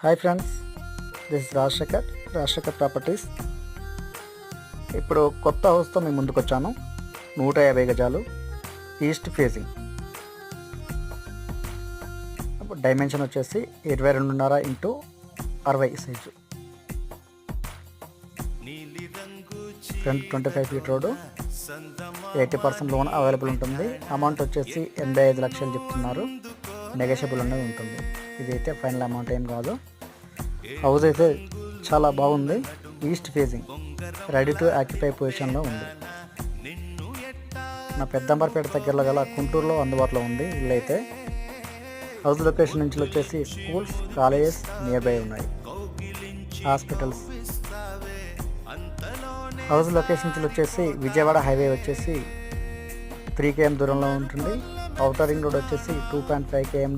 Hi friends, this Rajasekhar properties. ఇప్పుడు కొత్త హౌస్తో మీ ముందుకు వచ్చాను. 150 గజాలు, ఈస్ట్ ఫేసింగ్. డైమెన్షన్ వచ్చేసి 22.5 into 60 size. Front 25 feet road, 80% loan available ఉంటుంది. అమౌంట్ వచ్చేసి 85 లక్షలు చెప్తున్నారు. నెగోషియబుల్ అనేది ఉంటుంది. ఇదైతే ఫైనల్ అమౌంట్ ఏం కాదు. హౌస్ అయితే చాలా బాగుంది. East facing, ready to occupy పొజిషన్లో ఉంది. నా పెద్దంబర్పేట దగ్గరలో గల గుంటూరులో అందుబాటులో ఉంది ఇల్లు అయితే. హౌస్ లొకేషన్ నుంచి వచ్చేసి స్కూల్స్, కాలేజెస్ నియర్ బై ఉన్నాయి, హాస్పిటల్స్. హౌస్ లొకేషన్ నుంచి వచ్చేసి విజయవాడ హైవే వచ్చేసి 3 km దూరంలో ఉంటుంది. ఔటర్ రింగ్ రోడ్ వచ్చేసి 2.5 km